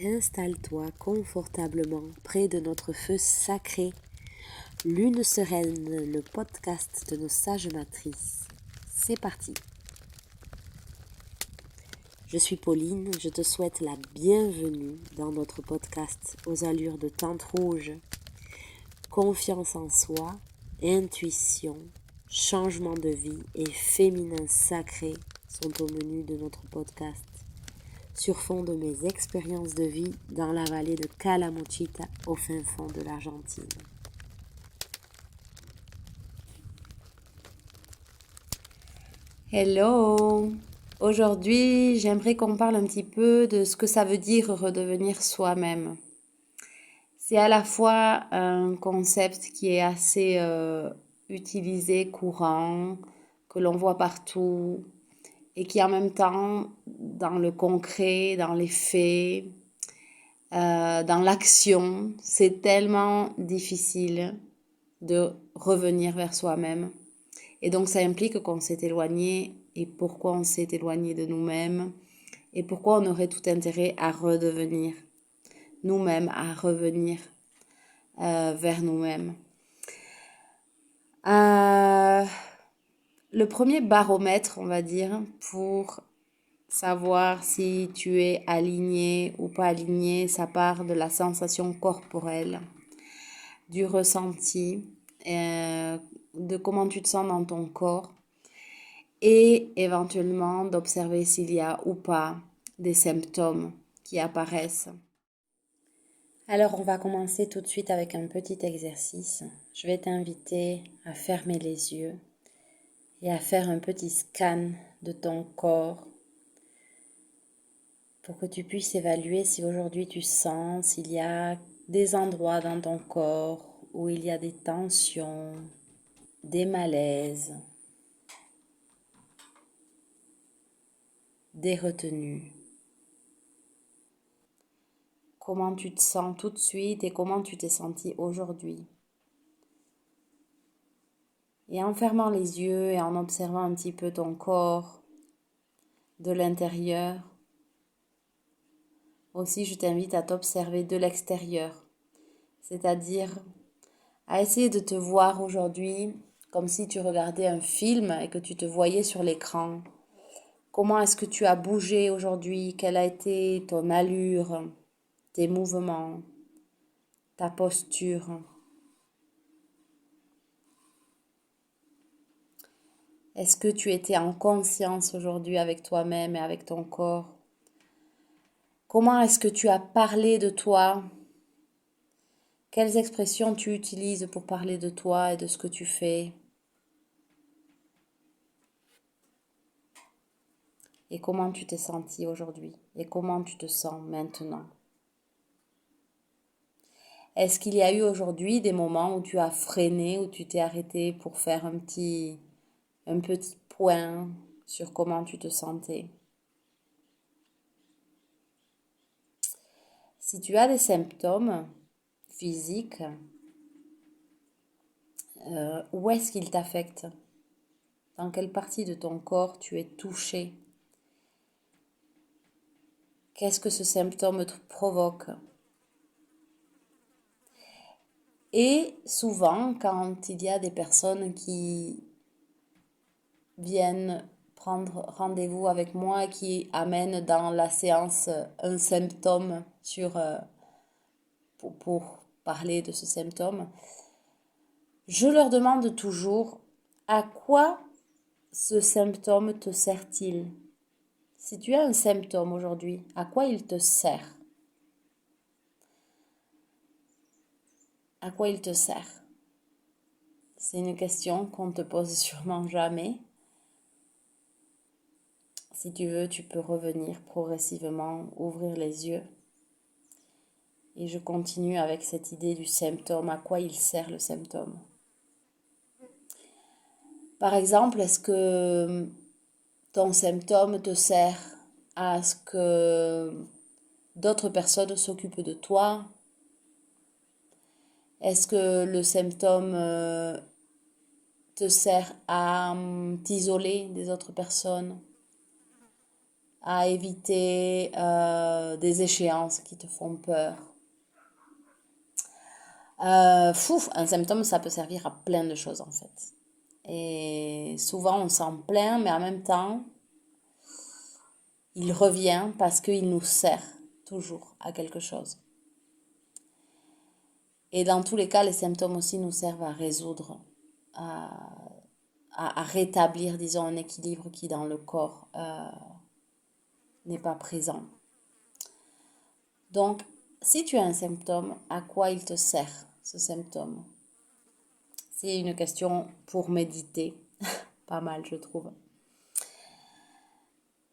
Installe-toi confortablement près de notre feu sacré. Lune sereine, le podcast de nos sages matrices. C'est parti. Je suis Pauline, je te souhaite la bienvenue dans notre podcast aux allures de tente rouge. Confiance en soi, intuition, changement de vie et féminin sacré sont au menu de notre podcast. Sur fond de mes expériences de vie dans la vallée de Calamuchita au fin fond de l'Argentine. Hello! Aujourd'hui, j'aimerais qu'on parle un petit peu de ce que ça veut dire redevenir soi-même. C'est à la fois un concept qui est assez utilisé, courant, que l'on voit partout, et qui en même temps, dans le concret, dans les faits, dans l'action, c'est tellement difficile de revenir vers soi-même. Et donc ça implique qu'on s'est éloigné, et pourquoi on s'est éloigné de nous-mêmes, et pourquoi on aurait tout intérêt à redevenir nous-mêmes, à revenir vers nous-mêmes. Le premier baromètre, on va dire, pour savoir si tu es aligné ou pas aligné, ça part de la sensation corporelle, du ressenti, de comment tu te sens dans ton corps et éventuellement d'observer s'il y a ou pas des symptômes qui apparaissent. Alors on va commencer tout de suite avec un petit exercice. Je vais t'inviter à fermer les yeux et à faire un petit scan de ton corps pour que tu puisses évaluer si aujourd'hui tu sens s'il y a des endroits dans ton corps où il y a des tensions, des malaises, des retenues. Comment tu te sens tout de suite et comment tu t'es senti aujourd'hui. Et en fermant les yeux et en observant un petit peu ton corps de l'intérieur, aussi je t'invite à t'observer de l'extérieur, c'est-à-dire à essayer de te voir aujourd'hui comme si tu regardais un film et que tu te voyais sur l'écran. Comment est-ce que tu as bougé aujourd'hui? Quelle a été ton allure, tes mouvements, ta posture? Est-ce que tu étais en conscience aujourd'hui avec toi-même et avec ton corps? Comment est-ce que tu as parlé de toi? Quelles expressions tu utilises pour parler de toi et de ce que tu fais? Et comment tu t'es senti aujourd'hui? Et comment tu te sens maintenant? Est-ce qu'il y a eu aujourd'hui des moments où tu as freiné, où tu t'es arrêté pour faire un petit point sur comment tu te sentais? Si tu as des symptômes physiques, où est-ce qu'ils t'affectent? Dans quelle partie de ton corps tu es touché? Qu'est-ce que ce symptôme te provoque? Et souvent, quand il y a des personnes qui viennent prendre rendez-vous avec moi et qui amènent dans la séance un symptôme pour parler de ce symptôme, je leur demande toujours à quoi ce symptôme te sert-il? Si tu as un symptôme aujourd'hui, à quoi il te sert? À quoi il te sert? C'est une question qu'on ne te pose sûrement jamais. Si tu veux, tu peux revenir progressivement, ouvrir les yeux. Et je continue avec cette idée du symptôme. À quoi il sert le symptôme? Par exemple, est-ce que ton symptôme te sert à ce que d'autres personnes s'occupent de toi? Est-ce que le symptôme te sert à t'isoler des autres personnes? à éviter des échéances qui te font peur. Un symptôme, ça peut servir à plein de choses en fait. Et souvent, on s'en plaint, mais en même temps, il revient parce qu'il nous sert toujours à quelque chose. Et dans tous les cas, les symptômes aussi nous servent à résoudre, à, à rétablir, disons, un équilibre qui dans le corps n'est pas présent. Donc, si tu as un symptôme, à quoi il te sert, ce symptôme? C'est une question pour méditer. Pas mal, je trouve.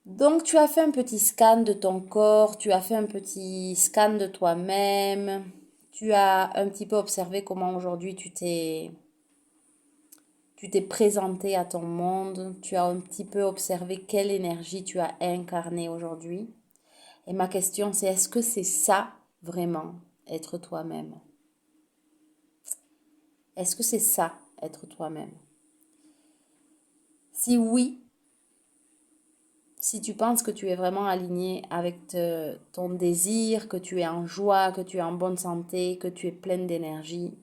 Donc, tu as fait un petit scan de ton corps, tu as fait un petit scan de toi-même, tu as un petit peu observé comment aujourd'hui tu t'es présenté à ton monde, tu as un petit peu observé quelle énergie tu as incarnée aujourd'hui. Et ma question, c'est est-ce que c'est ça vraiment, être toi-même? Est-ce que c'est ça, être toi-même? Si oui, si tu penses que tu es vraiment aligné avec ton désir, que tu es en joie, que tu es en bonne santé, que tu es pleine d'énergie,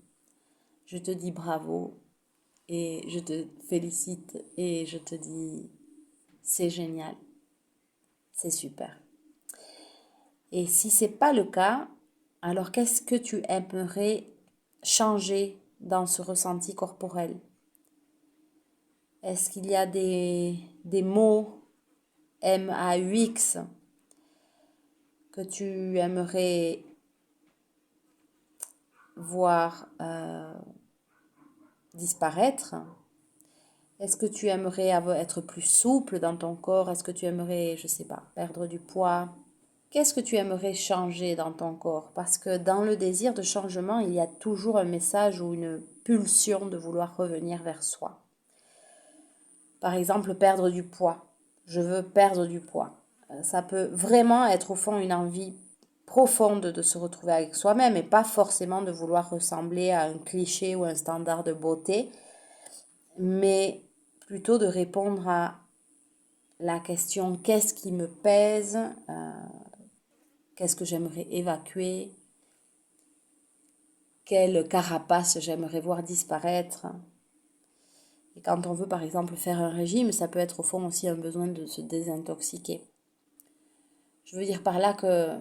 je te dis bravo et je te félicite et je te dis c'est génial, c'est super. Et si c'est pas le cas, alors qu'est-ce que tu aimerais changer dans ce ressenti corporel? Est-ce qu'il y a des mots MAUX que tu aimerais voir disparaître? Est-ce que tu aimerais être plus souple dans ton corps? Est-ce que tu aimerais, je sais pas, perdre du poids? Qu'est-ce que tu aimerais changer dans ton corps? Parce que dans le désir de changement, il y a toujours un message ou une pulsion de vouloir revenir vers soi. Par exemple, perdre du poids. Je veux perdre du poids. Ça peut vraiment être au fond une envie profonde de se retrouver avec soi-même et pas forcément de vouloir ressembler à un cliché ou un standard de beauté, mais plutôt de répondre à la question qu'est-ce qui me pèse, qu'est-ce que j'aimerais évacuer, quelle carapace j'aimerais voir disparaître. Et quand on veut par exemple faire un régime, ça peut être au fond aussi un besoin de se désintoxiquer. Je veux dire par là que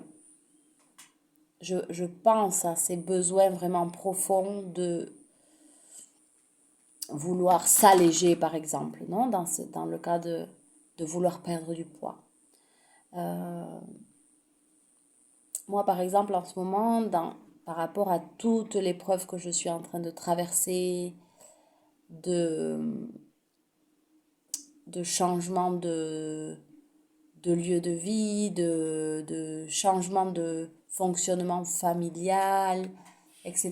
je pense à ces besoins vraiment profonds de vouloir s'alléger, par exemple, non dans le cas de vouloir perdre du poids. Moi, par exemple, en ce moment, par rapport à toutes les preuves que je suis en train de traverser, de, de changement de lieu de vie, de changement de fonctionnement familial, etc.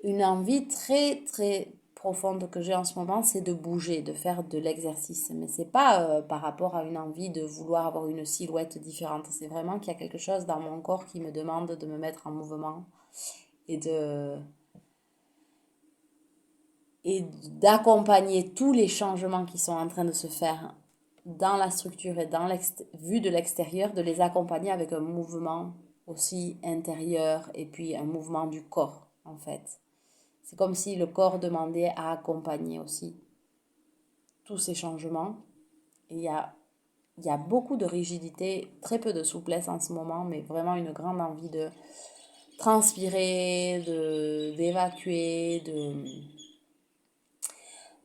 Une envie très très profonde que j'ai en ce moment, c'est de bouger, de faire de l'exercice. Mais c'est pas par rapport à une envie de vouloir avoir une silhouette différente. C'est vraiment qu'il y a quelque chose dans mon corps qui me demande de me mettre en mouvement et d'accompagner tous les changements qui sont en train de se faire dans la structure et vue de l'extérieur, de les accompagner avec un mouvement aussi intérieur et puis un mouvement du corps en fait. C'est comme si le corps demandait à accompagner aussi tous ces changements. Et il y a beaucoup de rigidité, très peu de souplesse en ce moment, mais vraiment une grande envie de transpirer, d'évacuer,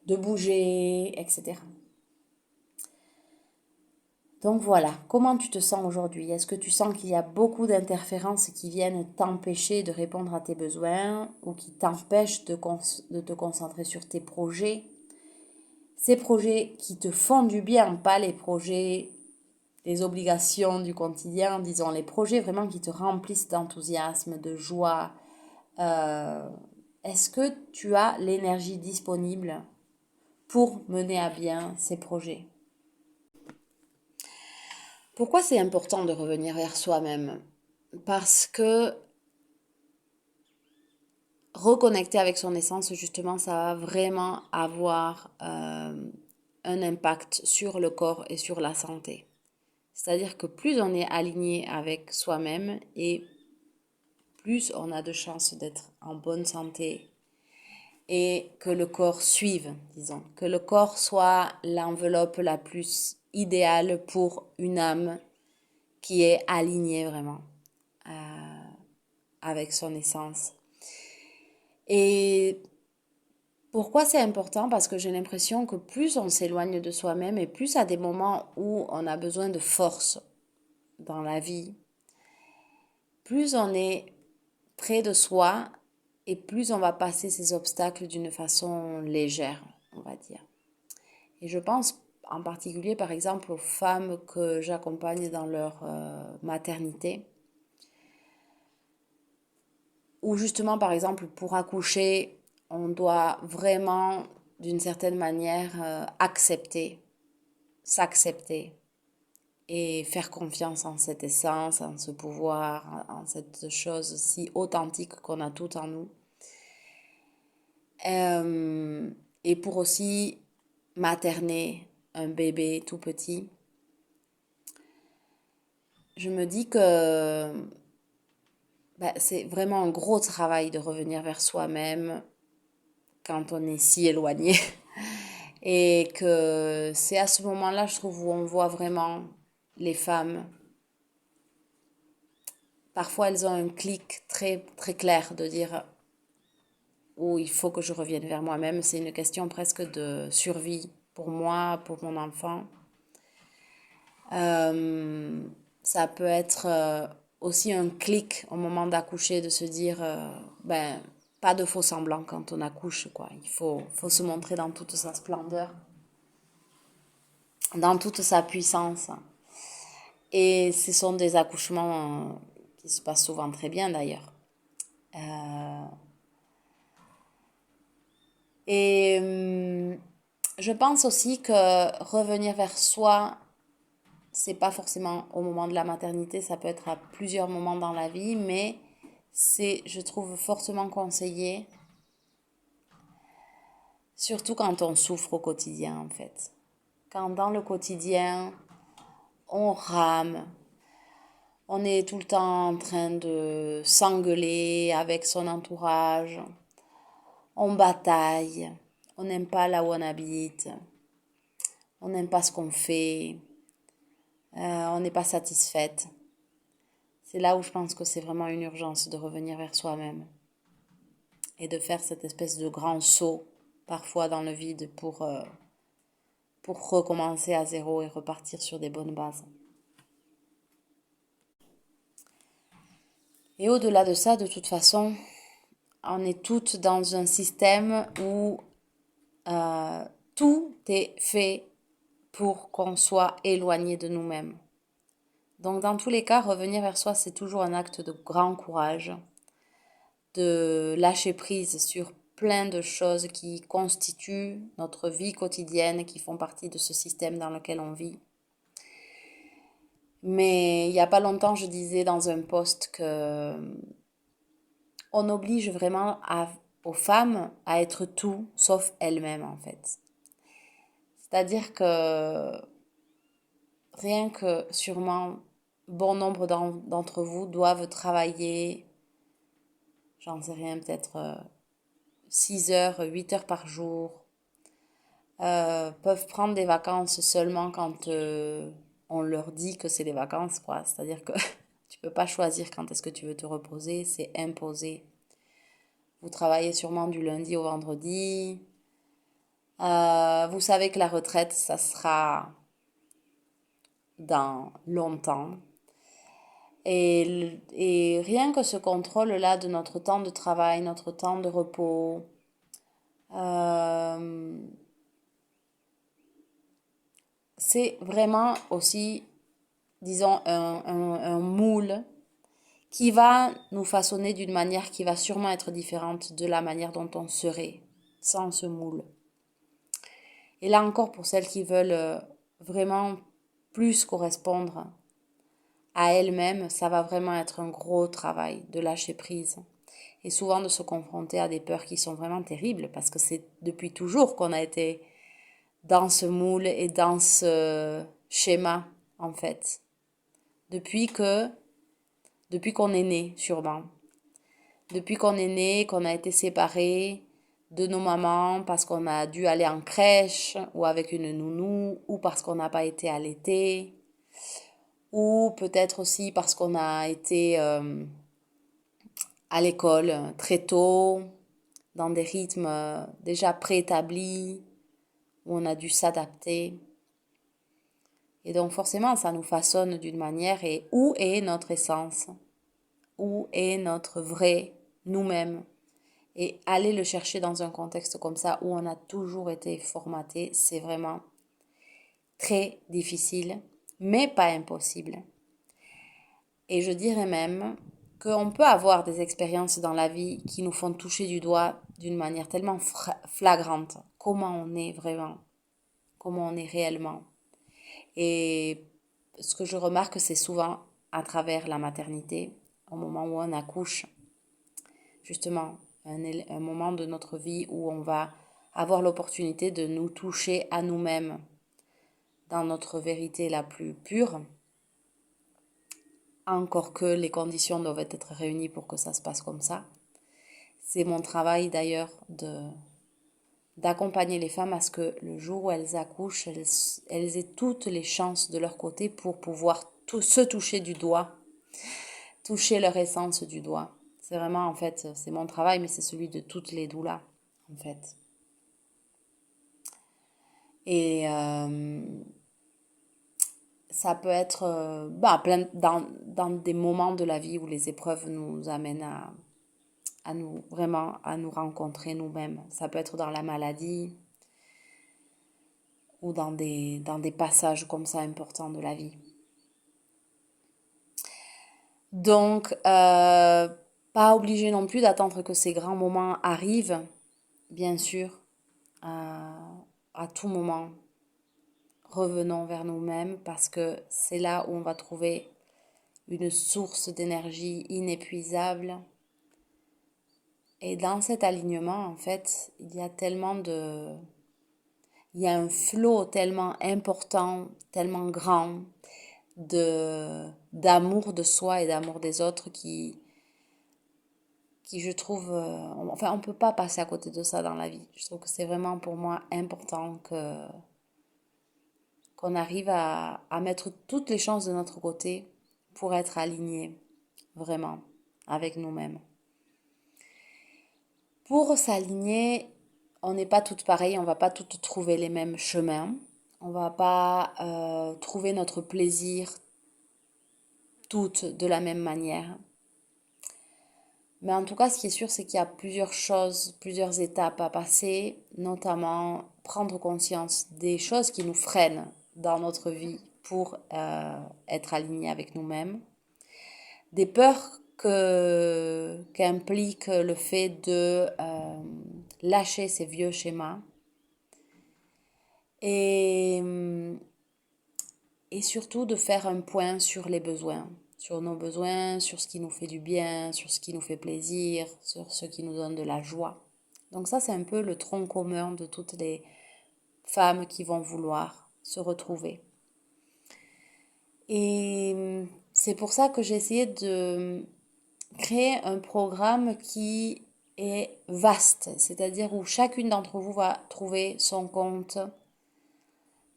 de bouger, etc. Donc voilà, comment tu te sens aujourd'hui? Est-ce que tu sens qu'il y a beaucoup d'interférences qui viennent t'empêcher de répondre à tes besoins ou qui t'empêchent de te concentrer sur tes projets? Ces projets qui te font du bien, pas les projets, les obligations du quotidien, disons les projets vraiment qui te remplissent d'enthousiasme, de joie. Euh, Est-ce que tu as l'énergie disponible pour mener à bien ces projets? Pourquoi c'est important de revenir vers soi-même? Parce que reconnecter avec son essence, justement, ça va vraiment avoir un impact sur le corps et sur la santé. C'est-à-dire que plus on est aligné avec soi-même et plus on a de chances d'être en bonne santé et que le corps suive, disons, que le corps soit l'enveloppe la plus idéale pour une âme qui est alignée vraiment avec son essence. Et pourquoi c'est important? Parce que j'ai l'impression que plus on s'éloigne de soi-même et plus à des moments où on a besoin de force dans la vie, plus on est près de soi et plus on va passer ces obstacles d'une façon légère, on va dire. Et je pense en particulier, par exemple, aux femmes que j'accompagne dans leur maternité, où justement, par exemple, pour accoucher, on doit vraiment, d'une certaine manière, accepter, s'accepter et faire confiance en cette essence, en ce pouvoir, en cette chose si authentique qu'on a tout en nous. Et pour aussi materner un bébé tout petit, je me dis que c'est vraiment un gros travail de revenir vers soi-même quand on est si éloigné. Et que c'est à ce moment-là, je trouve, où on voit vraiment les femmes. Parfois, elles ont un clic très, très clair de dire où il faut que je revienne vers moi-même. C'est une question presque de survie pour moi, pour mon enfant. Ça peut être aussi un clic au moment d'accoucher, de se dire, pas de faux semblants quand on accouche, quoi. Il faut se montrer dans toute sa splendeur, dans toute sa puissance. Et ce sont des accouchements qui se passent souvent très bien d'ailleurs. Et je pense aussi que revenir vers soi, c'est pas forcément au moment de la maternité, ça peut être à plusieurs moments dans la vie, mais c'est, je trouve, fortement conseillé, surtout quand on souffre au quotidien en fait. Quand dans le quotidien, on rame, on est tout le temps en train de s'engueuler avec son entourage, on bataille, on n'aime pas là où on habite, on n'aime pas ce qu'on fait, on n'est pas satisfaite. C'est là où je pense que c'est vraiment une urgence de revenir vers soi-même et de faire cette espèce de grand saut parfois dans le vide pour recommencer à zéro et repartir sur des bonnes bases. Et au-delà de ça, de toute façon, on est toutes dans un système où tout est fait pour qu'on soit éloigné de nous-mêmes. Donc dans tous les cas, revenir vers soi, c'est toujours un acte de grand courage, de lâcher prise sur plein de choses qui constituent notre vie quotidienne, qui font partie de ce système dans lequel on vit. Mais il n'y a pas longtemps, je disais dans un post que on oblige vraiment aux femmes à être tout sauf elles-mêmes en fait. C'est-à-dire que rien que sûrement bon nombre d'entre vous doivent travailler, j'en sais rien, peut-être 6 heures, 8 heures par jour, peuvent prendre des vacances seulement quand on leur dit que c'est des vacances, quoi. C'est-à-dire que tu peux pas choisir quand est-ce que tu veux te reposer, c'est imposé. Vous travaillez sûrement du lundi au vendredi. Vous savez que la retraite, ça sera dans longtemps. Et rien que ce contrôle-là de notre temps de travail, notre temps de repos, euh, c'est vraiment aussi, disons, un moule qui va nous façonner d'une manière qui va sûrement être différente de la manière dont on serait sans ce moule. Et là encore, pour celles qui veulent vraiment plus correspondre à elles-mêmes, ça va vraiment être un gros travail de lâcher prise. Et souvent de se confronter à des peurs qui sont vraiment terribles, parce que c'est depuis toujours qu'on a été dans ce moule et dans ce schéma, en fait. depuis que, depuis qu'on est né, sûrement. Depuis qu'on est né, qu'on a été séparés de nos mamans parce qu'on a dû aller en crèche ou avec une nounou ou parce qu'on n'a pas été allaité ou peut-être aussi parce qu'on a été à l'école très tôt, dans des rythmes déjà préétablis, où on a dû s'adapter. Et donc forcément, ça nous façonne d'une manière. Et où est notre essence? Où est notre vrai nous-mêmes? Et aller le chercher dans un contexte comme ça, où on a toujours été formaté, c'est vraiment très difficile, mais pas impossible. Et je dirais même qu'on peut avoir des expériences dans la vie qui nous font toucher du doigt d'une manière tellement flagrante comment on est vraiment, comment on est réellement. Et ce que je remarque, c'est souvent à travers la maternité, au moment où on accouche, justement, un moment de notre vie où on va avoir l'opportunité de nous toucher à nous-mêmes dans notre vérité la plus pure, encore que les conditions doivent être réunies pour que ça se passe comme ça. C'est mon travail d'ailleurs d'accompagner les femmes à ce que le jour où elles accouchent, elles aient toutes les chances de leur côté pour pouvoir se toucher du doigt, toucher leur essence du doigt. C'est vraiment, en fait, c'est mon travail, mais c'est celui de toutes les doulas, en fait. Et ça peut être dans des moments de la vie où les épreuves nous amènent à nous vraiment à nous rencontrer nous-mêmes. Ça peut être dans la maladie ou dans des passages comme ça importants de la vie. Donc, pas obligé non plus d'attendre que ces grands moments arrivent, bien sûr, à tout moment. Revenons vers nous-mêmes parce que c'est là où on va trouver une source d'énergie inépuisable. Et dans cet alignement, en fait, il y a un flot tellement important, tellement grand d'amour de soi et d'amour des autres qui je trouve, enfin, on peut pas passer à côté de ça dans la vie. Je trouve que c'est vraiment pour moi important qu'on arrive à mettre toutes les chances de notre côté pour être aligné vraiment avec nous-mêmes. Pour s'aligner, on n'est pas toutes pareilles, on va pas toutes trouver les mêmes chemins, on va pas trouver notre plaisir toutes de la même manière. Mais en tout cas, ce qui est sûr, c'est qu'il y a plusieurs choses, plusieurs étapes à passer, notamment prendre conscience des choses qui nous freinent dans notre vie pour être alignés avec nous-mêmes, des peurs qu'implique le fait de lâcher ces vieux schémas et, et surtout de faire un point sur les besoins, sur nos besoins, sur ce qui nous fait du bien, sur ce qui nous fait plaisir, sur ce qui nous donne de la joie. Donc ça, c'est un peu le tronc commun de toutes les femmes qui vont vouloir se retrouver. Et c'est pour ça que j'ai essayé de créer un programme qui est vaste, c'est-à-dire où chacune d'entre vous va trouver son compte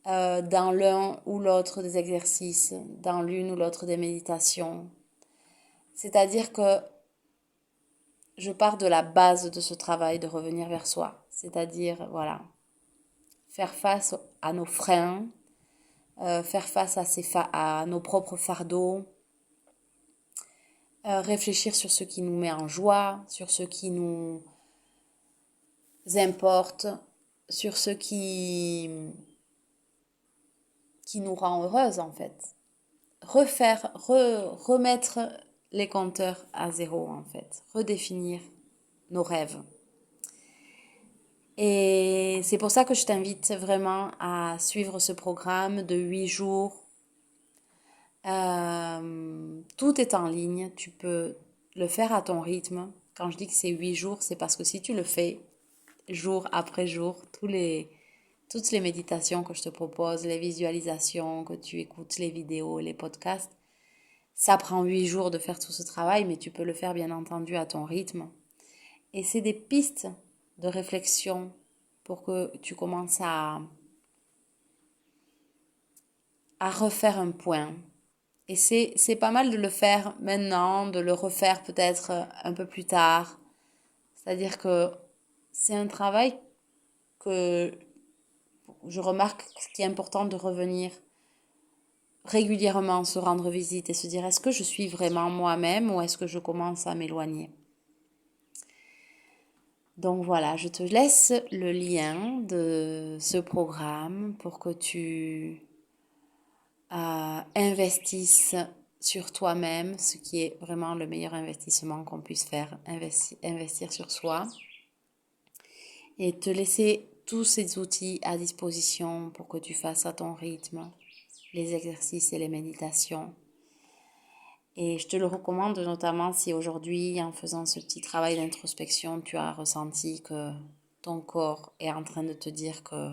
dans l'un ou l'autre des exercices, dans l'une ou l'autre des méditations. C'est-à-dire que je pars de la base de ce travail de revenir vers soi, c'est-à-dire, voilà, faire face à nos freins, faire face à nos propres fardeaux, réfléchir sur ce qui nous met en joie, sur ce qui nous importe, sur ce qui nous rend heureuse en fait. Remettre les compteurs à zéro en fait, redéfinir nos rêves. Et c'est pour ça que je t'invite vraiment à suivre ce programme de 8 jours. Tout est en ligne, tu peux le faire à ton rythme. Quand je dis que c'est 8 jours, c'est parce que si tu le fais jour après jour, toutes les méditations que je te propose, les visualisations, que tu écoutes les vidéos, les podcasts, Ça prend 8 jours de faire tout ce travail, mais tu peux le faire bien entendu à ton rythme. Et c'est des pistes de réflexion pour que tu commences à refaire un point. Et c'est pas mal de le faire maintenant, de le refaire peut-être un peu plus tard. C'est-à-dire que c'est un travail que je remarque qu'il est important de revenir régulièrement, se rendre visite et se dire est-ce que je suis vraiment moi-même ou est-ce que je commence à m'éloigner. Donc voilà, je te laisse le lien de ce programme pour que tu investisses sur toi-même, ce qui est vraiment le meilleur investissement qu'on puisse faire, investir sur soi, et te laisser tous ces outils à disposition pour que tu fasses à ton rythme les exercices et les méditations. Et je te le recommande notamment si aujourd'hui, en faisant ce petit travail d'introspection, tu as ressenti que ton corps est en train de te dire que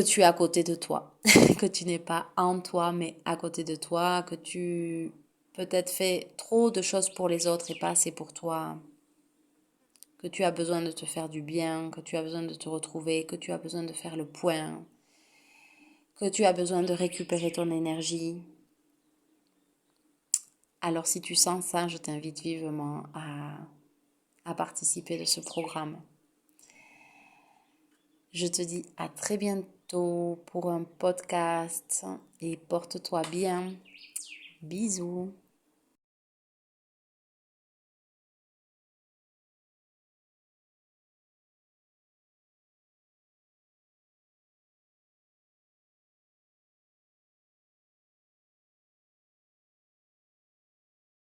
tu es à côté de toi, que tu n'es pas en toi, mais à côté de toi, que tu peut-être fais trop de choses pour les autres et pas assez pour toi, que tu as besoin de te faire du bien, que tu as besoin de te retrouver, que tu as besoin de faire le point, que tu as besoin de récupérer ton énergie. Alors si tu sens ça, je t'invite vivement à participer de ce programme. Je te dis à très bientôt pour un podcast et porte-toi bien. Bisous.